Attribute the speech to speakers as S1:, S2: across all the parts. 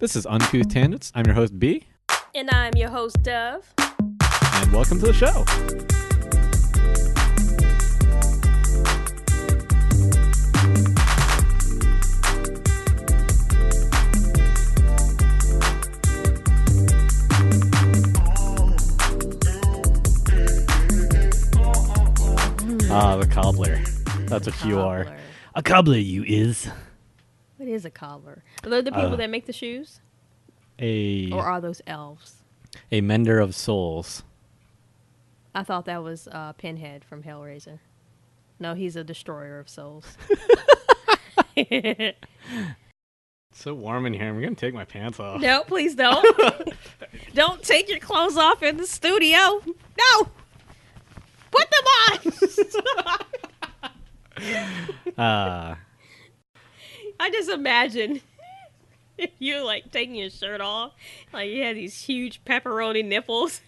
S1: This is Uncouth Tangents. I'm your host, B.
S2: And I'm your host, Dove.
S1: And welcome to the show. Ah, the cobbler. That's what you are. A cobbler you is.
S2: What is a cobbler? Are those the people that make the shoes? Or are those elves?
S1: A mender of souls.
S2: I thought that was Pinhead from Hellraiser. No, he's a destroyer of souls.
S1: It's so warm in here. I'm going to take my pants off.
S2: No, please don't. Don't take your clothes off in the studio. No! Put them on! I just imagine you like taking your shirt off, like you had these huge pepperoni nipples.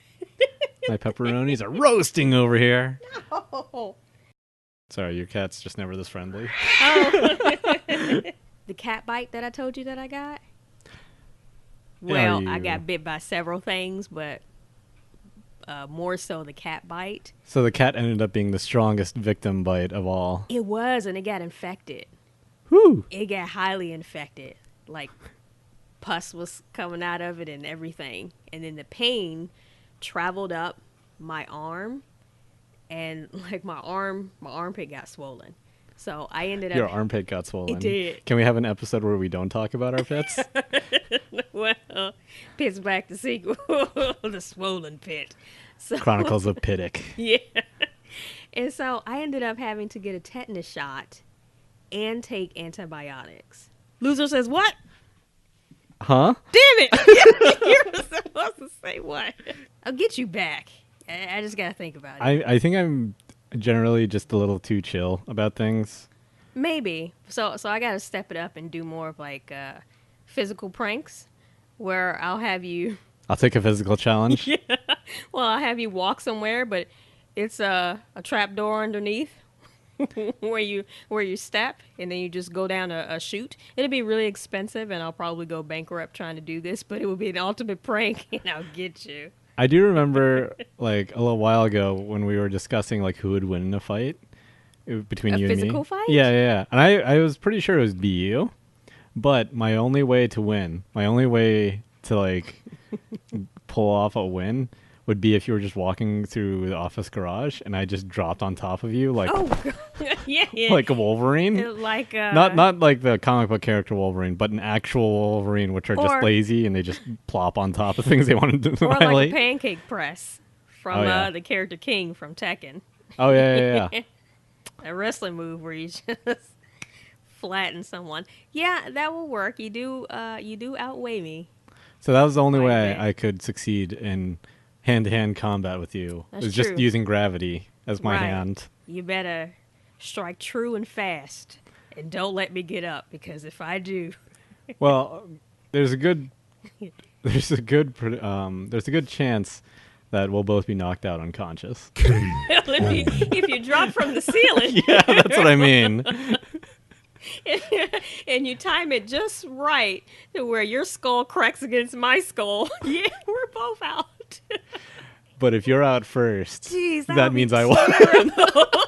S1: My pepperonis are roasting over here.
S2: No.
S1: Sorry, your cat's just never this friendly.
S2: Oh. The cat bite that I told you that I got? Well, I got bit by several things, but more so the cat bite.
S1: So the cat ended up being the strongest victim bite of all.
S2: It was, and it got infected.
S1: Whew.
S2: It got highly infected. Like, pus was coming out of it and everything. And then the pain traveled up my arm, and like my armpit got swollen. So I ended up...
S1: Your armpit got swollen.
S2: It did.
S1: Can we have an episode where we don't talk about our pits?
S2: Well, Pit's back the sequel. The swollen pit. So,
S1: Chronicles of Pittick.
S2: Yeah. And so I ended up having to get a tetanus shot and take antibiotics. Loser says what?
S1: Huh?
S2: Damn it! You were supposed to say what? I'll get you back. I just gotta think about it.
S1: I think I'm generally just a little too chill about things.
S2: Maybe. So I gotta step it up and do more of like physical pranks, where I'll have you...
S1: I'll take a physical challenge.
S2: Yeah. Well, I'll have you walk somewhere, but it's a trap door underneath. where you step and then you just go down a chute. It'll be really expensive and I'll probably go bankrupt trying to do this, but it will be an ultimate prank and I'll get you.
S1: I do remember like a little while ago when we were discussing like who would win in a fight between you and me.
S2: A physical fight?
S1: Yeah. And I was pretty sure it was you, but my only way to win, my only way to like pull off a win would be if you were just walking through the office garage and I just dropped on top of you like
S2: yeah.
S1: like a Wolverine.
S2: Like
S1: not like the comic book character Wolverine, but an actual Wolverine, which are just lazy and they just plop on top of things they wanted to
S2: or
S1: annihilate.
S2: like a pancake press from the character King from Tekken.
S1: Oh yeah.
S2: A wrestling move where you just flatten someone. Yeah, that will work. You do outweigh me.
S1: So that was the only way I could succeed in hand-to-hand combat with you.
S2: That's
S1: it was just
S2: true.
S1: using gravity as my hand.
S2: You better strike true and fast, and don't let me get up, because if I do...
S1: Well, there's a good chance that we'll both be knocked out unconscious.
S2: if you drop from the ceiling.
S1: Yeah, that's what I mean.
S2: And you time it just right to where your skull cracks against my skull. Yeah, we're both out.
S1: But if you're out first,
S2: jeez,
S1: that means I won.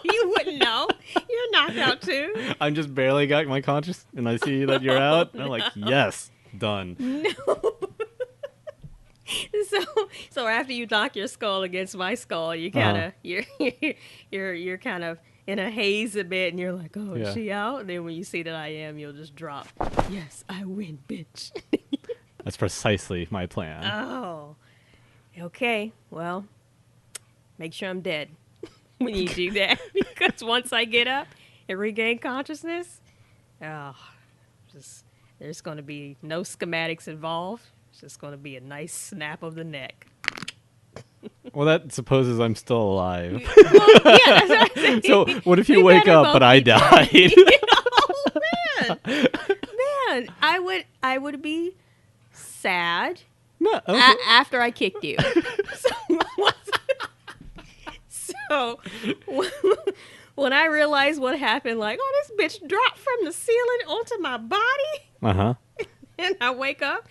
S2: You wouldn't know. You're knocked out too.
S1: I'm just barely got my conscious, and I see that you're out, and I'm like, yes, done.
S2: No. So after you knock your skull against my skull, you kind of you're kind of in a haze a bit, and you're like, oh, is she out? And then when you see that I am, you'll just drop. Yes, I win, bitch.
S1: That's precisely my plan.
S2: Oh. Okay, well, make sure I'm dead when you do that, because once I get up and regain consciousness, there's going to be no schematics involved. It's just going to be a nice snap of the neck.
S1: Well, that supposes I'm still alive.
S2: Well, yeah, that's what I'm saying.
S1: So what if you wake up but I died?
S2: Oh, man, I would be sad.
S1: No, okay.
S2: After I kicked you. So when I realized what happened, like, oh, this bitch dropped from the ceiling onto my body.
S1: Uh-huh.
S2: And I wake up,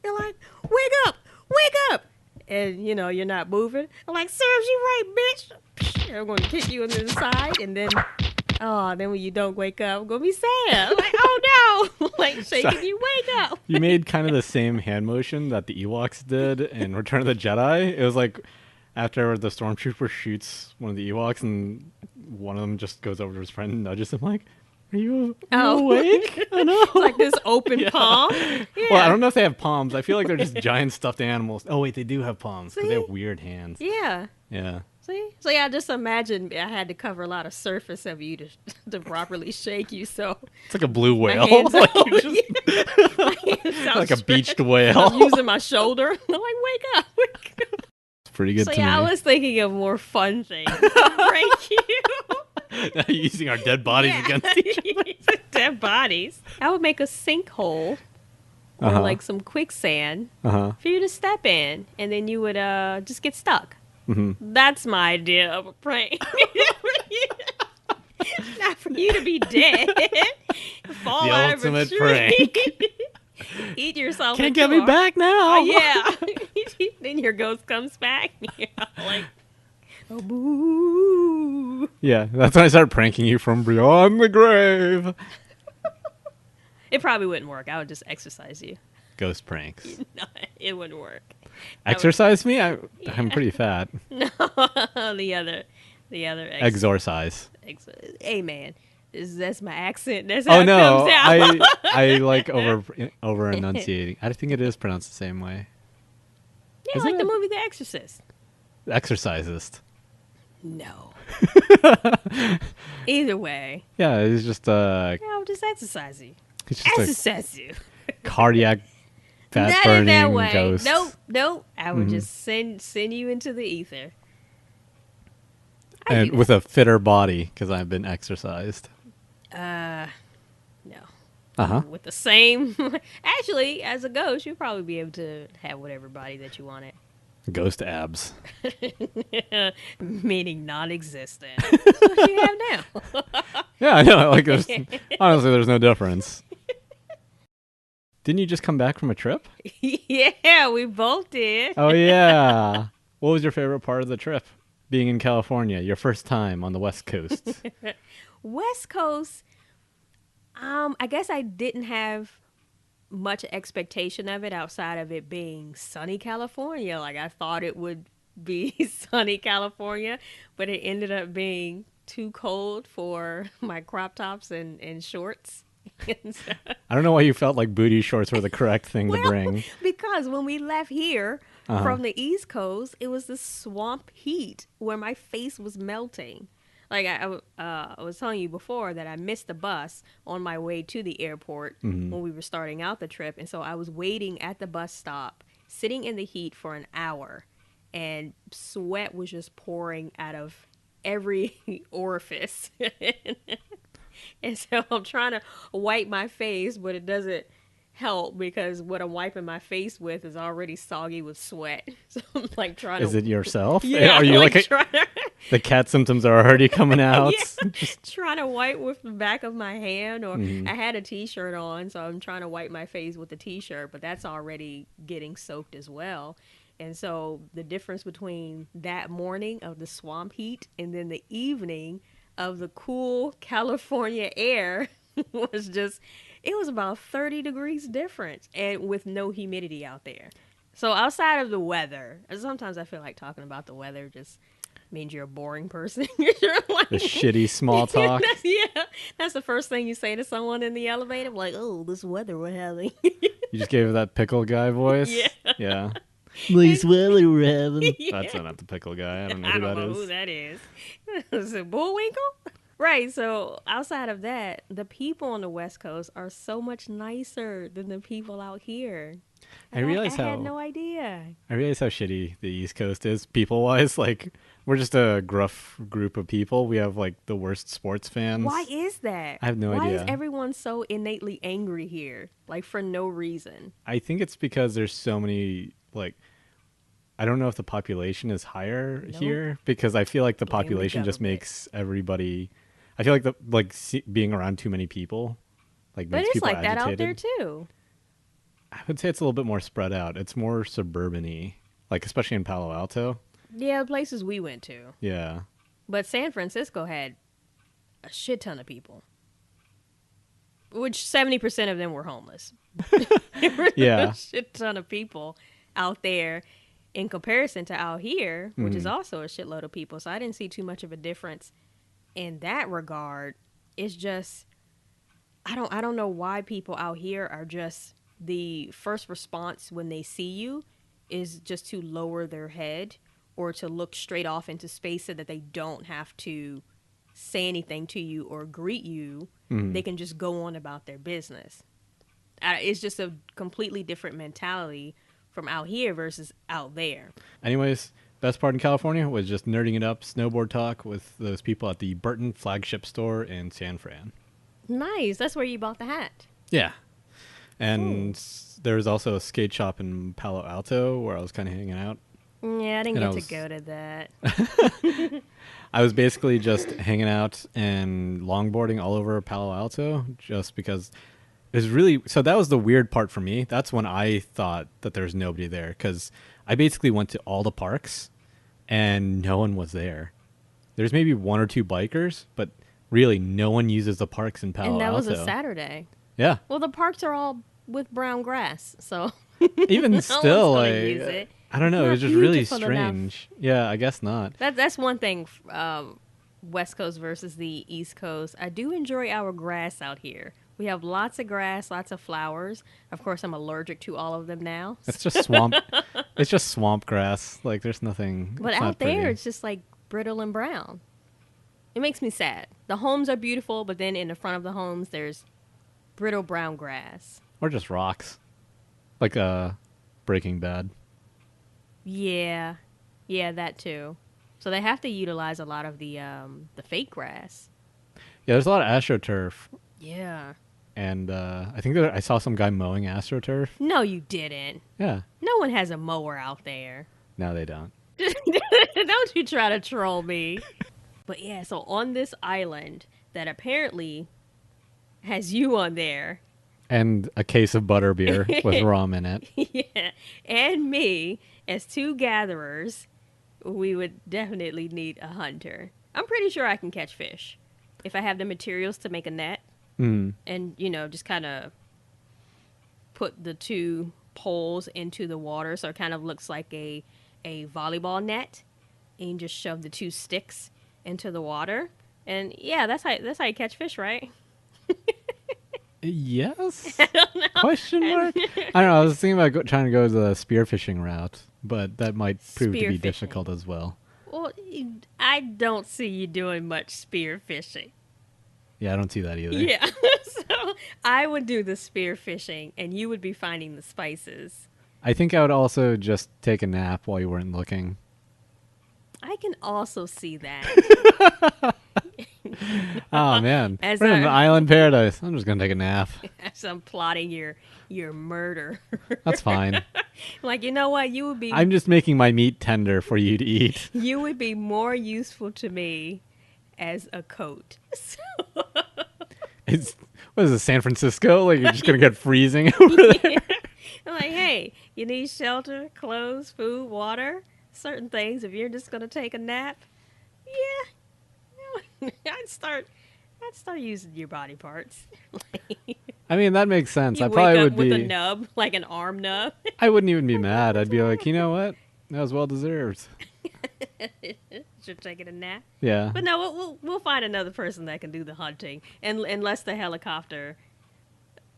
S2: They're like, wake up. And, you know, you're not moving. I'm like, serves you right, bitch. I'm going to kick you in the side. And then, then when you don't wake up, I'm going to be sad. I'm like, oh, no. Like, shaking you, wake up.
S1: You made kind of the same hand motion that the Ewoks did in Return of the Jedi. It was like after the stormtrooper shoots one of the Ewoks and one of them just goes over to his friend and nudges him like, are you awake? Oh, no.
S2: It's like this open palm. Yeah.
S1: Well, I don't know if they have palms. I feel like they're just giant stuffed animals. Oh, wait, they do have palms because they have weird hands.
S2: Yeah.
S1: Yeah.
S2: See? So, yeah, just imagine I had to cover a lot of surface of you to properly shake you. So
S1: it's like a blue whale.
S2: Like,
S1: like a beached whale.
S2: I'm using my shoulder. I'm like, wake up.
S1: It's pretty good to me.
S2: I was thinking of more fun things to break you.
S1: Now you're using our dead bodies against each other.
S2: Dead bodies. I would make a sinkhole or like some quicksand for you to step in, and then you would just get stuck. Mm-hmm. That's my idea of a prank. Not for you to be dead. Fall
S1: the
S2: out
S1: ultimate
S2: of a tree.
S1: prank.
S2: Eat yourself.
S1: Can't get me back now.
S2: Oh, yeah. Then your ghost comes back. You're like, oh, boo.
S1: Yeah, that's when I started pranking you from beyond the grave.
S2: It probably wouldn't work. I would just exercise you.
S1: Ghost pranks.
S2: No, it wouldn't work.
S1: Exercise me? I'm pretty fat.
S2: No, the other
S1: Exorcise.
S2: Hey, man. That's my accent. That's how
S1: it
S2: comes out.
S1: I like over enunciating. I think it is pronounced the same way.
S2: Yeah, like the movie The Exorcist.
S1: The Exorcisist.
S2: No. Either way.
S1: Yeah, it's just
S2: I'll just exercise you. Exercise you.
S1: Cardiac fat
S2: Not
S1: burning
S2: in that way.
S1: ghost.
S2: Nope. I would just send you into the ether.
S1: And with a fitter body because I've been exercised.
S2: No.
S1: With
S2: the same. Actually, as a ghost, you'll probably be able to have whatever body that you wanted.
S1: Ghost abs.
S2: Meaning non-existent. That's what you have now.
S1: Yeah, I know. Like, honestly, there's no difference. Didn't you just come back from a trip?
S2: Yeah, we both did.
S1: Oh, yeah. What was your favorite part of the trip? Being in California, your first time on the West Coast.
S2: West Coast, I guess I didn't have much expectation of it outside of it being sunny California. Like, I thought it would be sunny California, but it ended up being too cold for my crop tops and shorts.
S1: I don't know why you felt like booty shorts were the correct thing to bring.
S2: Because when we left here from the East Coast, it was the swamp heat where my face was melting. Like I was telling you before that I missed the bus on my way to the airport when we were starting out the trip. And so I was waiting at the bus stop, sitting in the heat for an hour, and sweat was just pouring out of every orifice. And so I'm trying to wipe my face, but it doesn't help because what I'm wiping my face with is already soggy with sweat. So I'm like trying to...
S1: Is it yourself?
S2: Yeah.
S1: Are you like the cat symptoms are already coming out?
S2: Yeah. Trying to wipe with the back of my hand, or I had a t-shirt on, so I'm trying to wipe my face with the t-shirt, but that's already getting soaked as well. And so the difference between that morning of the swamp heat and then the evening of the cool California air was just, it was about 30 degrees difference, and with no humidity out there. So outside of the weather, sometimes I feel like talking about the weather just means you're a boring person. You're like,
S1: the shitty small talk.
S2: That's the first thing you say to someone in the elevator, like, oh, this weather we're having.
S1: You just gave that pickle guy voice? Yeah.
S3: Nice weather we're having.
S1: That's not the pickle guy. I don't know
S2: who that is. Is it Bullwinkle? Right, so outside of that, the people on the West Coast are so much nicer than the people out here.
S1: I had
S2: no idea.
S1: I realize how shitty the East Coast is, people-wise. Like, we're just a gruff group of people. We have, like, the worst sports fans.
S2: Why is that?
S1: I have no idea.
S2: Why is everyone so innately angry here? Like, for no reason.
S1: I think it's because there's so many, like... I don't know if the population is higher here, because I feel like the population just makes everybody... I feel like being around too many people, like, makes people agitated.
S2: But it's like that out there too.
S1: I would say it's a little bit more spread out. It's more suburban-y, like especially in Palo Alto.
S2: Yeah, the places we went to.
S1: Yeah.
S2: But San Francisco had a shit ton of people, which 70% of them were homeless.
S1: Yeah.
S2: A shit ton of people out there in comparison to out here, which is also a shitload of people. So I didn't see too much of a difference in that regard. It's just I don't know why people out here are just the first response when they see you is just to lower their head or to look straight off into space so that they don't have to say anything to you or greet you. They can just go on about their business. It's just a completely different mentality from out here versus out there.
S1: Anyways, best part in California was just nerding it up, snowboard talk with those people at the BURTON flagship store in San Fran.
S2: Nice. That's where you bought the hat.
S1: Yeah. And there was also a skate shop in Palo Alto where I was kind of hanging out.
S2: Yeah, I didn't
S1: And
S2: get
S1: I
S2: to go to that.
S1: I was basically just hanging out and longboarding all over Palo Alto just because it was really... So that was the weird part for me. That's when I thought that there was nobody there because I basically went to all the parks and no one was there. There's maybe one or two bikers, but really no one uses the parks in Palo Alto.
S2: And that was a Saturday.
S1: Yeah.
S2: Well, the parks are all with brown grass, so
S1: Even
S2: no
S1: still,
S2: one's gonna
S1: like,
S2: use it.
S1: I don't know. It
S2: Not
S1: was just really
S2: beautiful enough.
S1: strange. Yeah, I guess not.
S2: That's one thing. West Coast versus the East Coast. I do enjoy our grass out here. We have lots of grass, lots of flowers. Of course, I'm allergic to all of them now.
S1: It's just swamp. It's just swamp grass. Like there's nothing.
S2: But
S1: it's
S2: out
S1: not
S2: there,
S1: pretty.
S2: it's just like brittle and brown. It makes me sad. The homes are beautiful, but then in the front of the homes, there's brittle brown grass.
S1: Or just rocks, like Breaking Bad.
S2: Yeah, that too. So they have to utilize a lot of the fake grass.
S1: Yeah, there's a lot of AstroTurf,
S2: Yeah.
S1: and I think I saw some guy mowing AstroTurf.
S2: No, you didn't.
S1: Yeah.
S2: No one has a mower out there.
S1: No, they don't.
S2: Don't you try to troll me. But yeah, so on this island that apparently has you on there.
S1: And a case of butterbeer with rum in it.
S2: Yeah. And me, as two gatherers, we would definitely need a hunter. I'm pretty sure I can catch fish if I have the materials to make a net.
S1: Mm.
S2: And, just kind of put the two poles into the water so it kind of looks like a volleyball net. And you just shove the two sticks into the water. And yeah, that's how you catch fish, right?
S1: Yes?
S2: I don't know.
S1: Question mark? I don't know. I was thinking about trying to go the spearfishing route, but that might prove to be
S2: Spearfishing.
S1: difficult as well.
S2: Well, I don't see you doing much spear fishing.
S1: Yeah, I don't see that either.
S2: Yeah. So I would do the spear fishing and you would be finding the spices.
S1: I think I would also just take a nap while you weren't looking.
S2: I can also see that.
S1: Oh, man.
S2: As
S1: We're in an
S2: our-
S1: island paradise. I'm just going to take a nap.
S2: As I'm plotting your murder.
S1: That's fine.
S2: Like, you know what? You
S1: I'm just making my meat tender for you to eat.
S2: you would be more useful to me as a coat. So,
S1: What is it, San Francisco? Like, you're just going to get freezing over there?
S2: I'm like, hey, you need shelter, clothes, food, water, certain things. If you're just gonna take a nap, yeah, I'd start using your body parts.
S1: I mean, that makes sense.
S2: You
S1: I
S2: wake
S1: probably
S2: up
S1: would
S2: with a
S1: be.
S2: nub, like an arm nub.
S1: I wouldn't even be mad. I'd be like, you know what? That was well deserved.
S2: Should taking a nap.
S1: Yeah.
S2: But no, we'll find another person that can do the hunting, and unless the helicopter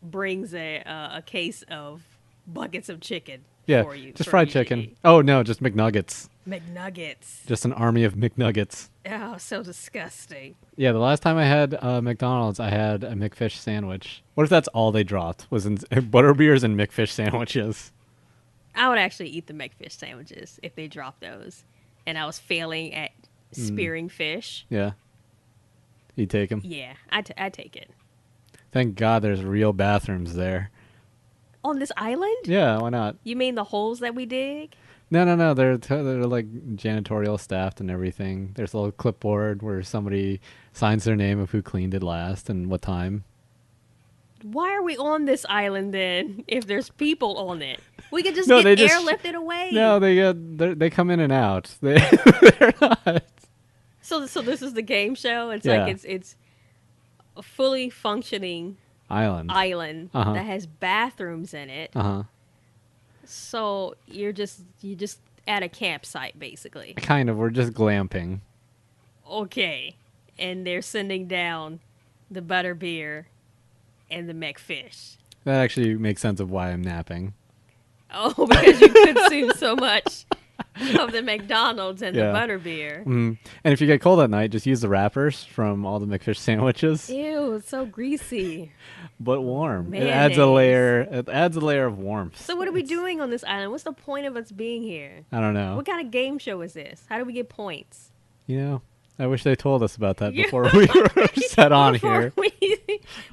S2: brings a case of buckets of chicken
S1: Yeah.
S2: for you.
S1: Just
S2: for
S1: fried
S2: you to
S1: chicken.
S2: eat.
S1: Oh, no, just McNuggets.
S2: McNuggets.
S1: Just an army of McNuggets.
S2: Oh, so disgusting.
S1: Yeah, the last time I had McDonald's, I had a McFish sandwich. What if that's all they dropped? Was in butterbeers and McFish sandwiches?
S2: I would actually eat the McFish sandwiches if they dropped those, and I was failing at spearing fish.
S1: Yeah. You take them?
S2: Yeah, I take it.
S1: Thank God there's real bathrooms there.
S2: On this island?
S1: Yeah, why not?
S2: You mean the holes that we dig?
S1: No. They're like janitorial staffed and everything. There's a little clipboard where somebody signs their name of who cleaned it last and what time.
S2: why are we on this island then if there's people on it? We could just
S1: No,
S2: get
S1: they just-
S2: airlifted away.
S1: No, they come in and out. They're not.
S2: So this is the game show. It's
S1: Yeah.
S2: like it's a fully functioning
S1: Island.
S2: island
S1: Uh-huh.
S2: that has bathrooms in it.
S1: Uh-huh.
S2: So you just at a campsite basically.
S1: Kind of. We're just glamping.
S2: Okay. And they're sending down the butterbeer and the McFish.
S1: That actually makes sense of why I'm napping.
S2: Oh, because you consume so much of the McDonald's and
S1: Yeah.
S2: the butterbeer.
S1: Mm. And if you get cold at night, just use the wrappers from all the McFish sandwiches,
S2: Ew, it's so greasy.
S1: but warm. It
S2: Mayonnaise.
S1: adds a layer. It adds a layer of warmth.
S2: So what are we doing on this island? What's the point of us being here?
S1: I don't know.
S2: What kind of game show is this? How do we get points?
S1: You know, I wish they told us about that
S2: Yeah.
S1: before we were set on here.
S2: Before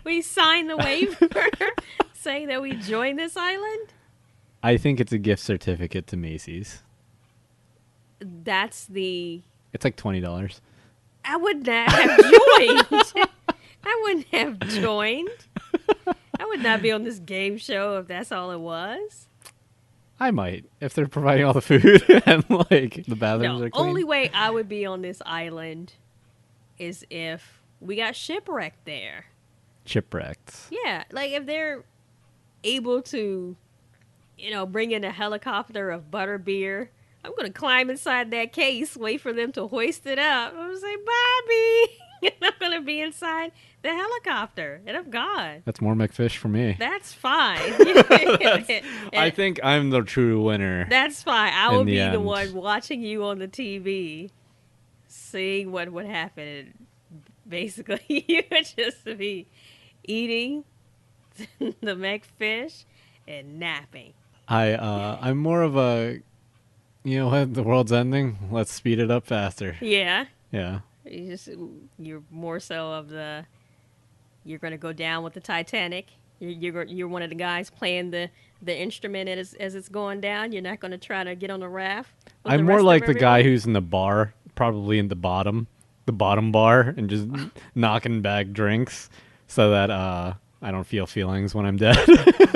S2: we signed the waiver saying that we joined this island?
S1: I think it's a gift certificate to Macy's.
S2: That's the...
S1: It's like $20.
S2: I would not have joined. I wouldn't have joined. I would not be on this game show if that's all it was.
S1: I might, if they're providing all the food and like the bathrooms
S2: No,
S1: are clean.
S2: only way I would be on this island is if we got shipwrecked there.
S1: Shipwrecked.
S2: Yeah, like if they're able to, bring in a helicopter of butterbeer, I'm going to climb inside that case, wait for them to hoist it up. I'm going to say, Bobby! And I'm going to be inside the helicopter, and I'm gone.
S1: That's more McFish for me.
S2: That's fine.
S1: I think I'm the true winner.
S2: That's fine. I
S1: In
S2: will
S1: the
S2: be the
S1: end.
S2: one watching you on the TV, seeing what would happen. Basically, you would just be eating the McFish and napping.
S1: I'm more of a, you know what, the world's ending. Let's speed it up faster.
S2: Yeah.
S1: Yeah.
S2: You're more so of you're going to go down with the Titanic. You're one of the guys playing the instrument as it's going down. You're not going to try to get on the raft. with
S1: I'm
S2: the
S1: more
S2: rest of
S1: like the guy
S2: everyone?
S1: who's in the bar, probably in the bottom bar, and just knocking back drinks so that I don't feel feelings when I'm dead.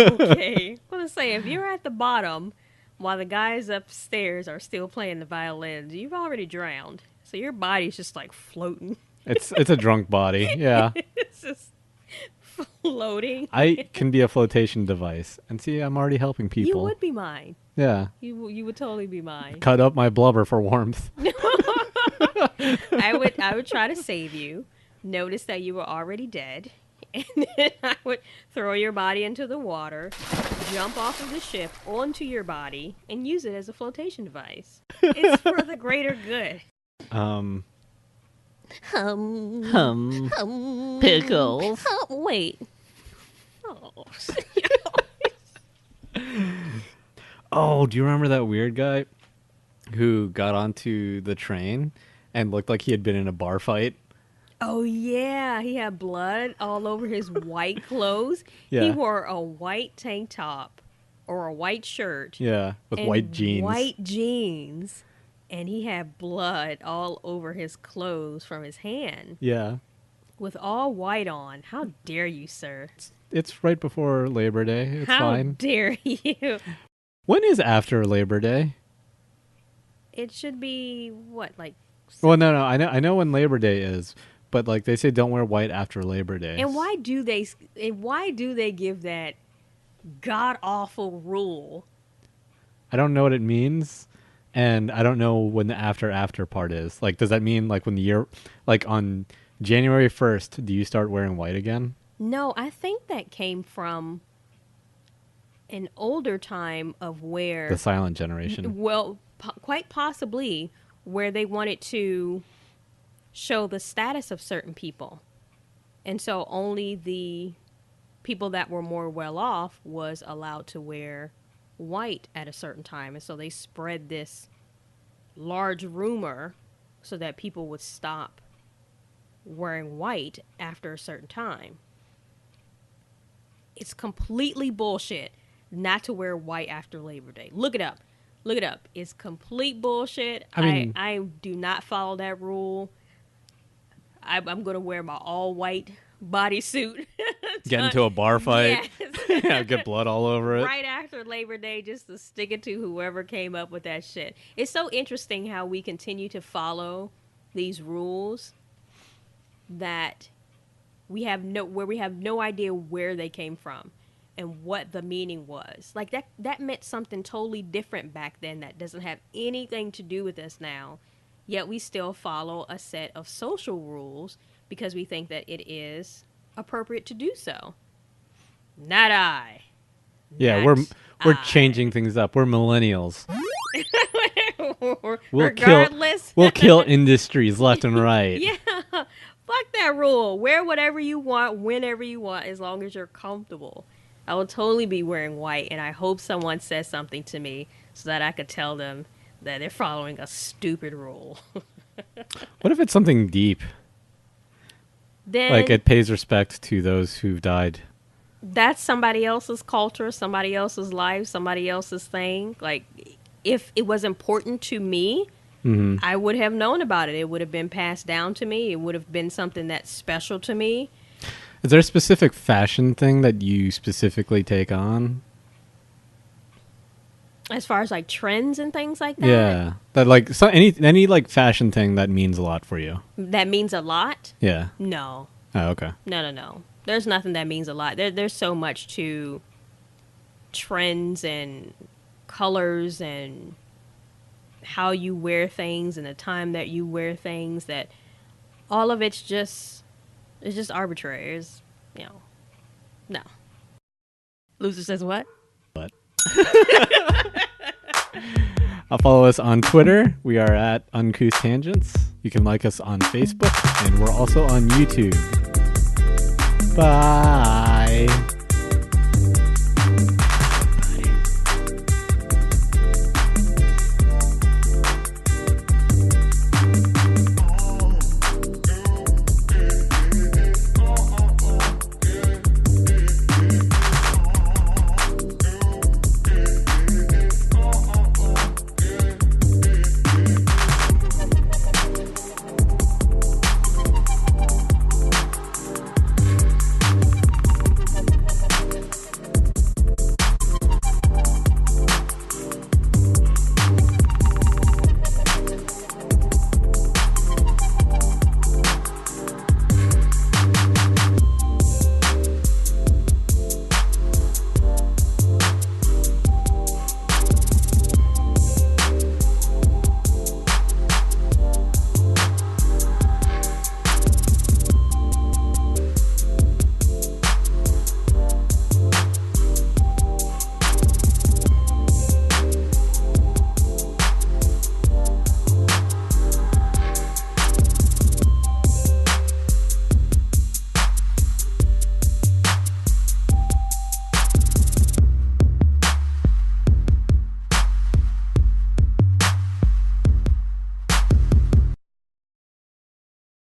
S2: Okay. I'm going to say, if you're at the bottom while the guys upstairs are still playing the violins, you've already drowned. So your body's just like floating.
S1: It's a drunk body. Yeah.
S2: It's just floating.
S1: I can be a flotation device. And see, I'm already helping people.
S2: You would be mine.
S1: Yeah.
S2: You would totally be mine.
S1: Cut up my blubber for warmth.
S2: I would try to save you. Notice that you were already dead. And then I would throw your body into the water, jump off of the ship onto your body, and use it as a flotation device. It's for the greater good.
S3: Pickles.
S2: Wait. Oh.
S1: Oh, do you remember that weird guy who got onto the train and looked like he had been in a bar fight?
S2: Oh, yeah. He had blood all over his white clothes.
S1: Yeah.
S2: He wore a white tank top or a white shirt.
S1: Yeah, with
S2: and
S1: white jeans.
S2: White jeans. And he had blood all over his clothes from his hand.
S1: Yeah.
S2: With all white on. How dare you, sir?
S1: It's right before Labor Day. It's
S2: How
S1: fine.
S2: dare you?
S1: When is after Labor Day?
S2: It should be, what, like...
S1: Well, no. I know when Labor Day is, but like they say don't wear white after Labor Day.
S2: And why do they give that god-awful rule?
S1: I don't know what it means, and I don't know when the after part is. Like, does that mean like when the year, like on January 1st, do you start wearing white again?
S2: No, I think that came from an older time of where...
S1: The silent generation.
S2: Well, quite possibly where they wanted to show the status of certain people. And so only the people that were more well off was allowed to wear white at a certain time. And so they spread this large rumor so that people would stop wearing white after a certain time. It's completely bullshit not to wear white after Labor Day. Look it up. Look it up. It's complete bullshit.
S1: I mean-
S2: I do not follow that rule. I'm going to wear my all white bodysuit
S1: Get into a bar fight.
S2: Yes.
S1: Yeah, get blood all over it.
S2: Right after Labor Day, just to stick it to whoever came up with that shit. It's so interesting how we continue to follow these rules that we have no idea where they came from and what the meaning was. Like that meant something totally different back then that doesn't have anything to do with us now. Yet we still follow a set of social rules because we think that it is appropriate to do so. Not I.
S1: Yeah,
S2: Not
S1: we're
S2: I.
S1: changing things up. We're millennials.
S2: Regardless.
S1: We'll kill industries left and right.
S2: Yeah. Fuck that rule. Wear whatever you want, whenever you want, as long as you're comfortable. I will totally be wearing white, and I hope someone says something to me so that I could tell them that they're following a stupid rule.
S1: What if it's something deep?
S2: Then
S1: Like it pays respect to those who've died.
S2: that's somebody else's culture, somebody else's life, somebody else's thing. Like, if it was important to me, I would have known about it. It would have been passed down to me. It would have been something that's special to me.
S1: Is there a specific fashion thing that you specifically take on?
S2: As far as like trends and things like that,
S1: Yeah, that like any like fashion thing that means a lot for you.
S2: that means a lot.
S1: Yeah.
S2: No,
S1: Oh, okay.
S2: no. There's nothing that means a lot. There's so much to trends and colors and how you wear things and the time that you wear things that all of it's just arbitrary. It's, no. Loser says what?
S1: But follow us on Twitter. We are at Uncouth Tangents. You can like us on Facebook, and we're also on YouTube. Bye.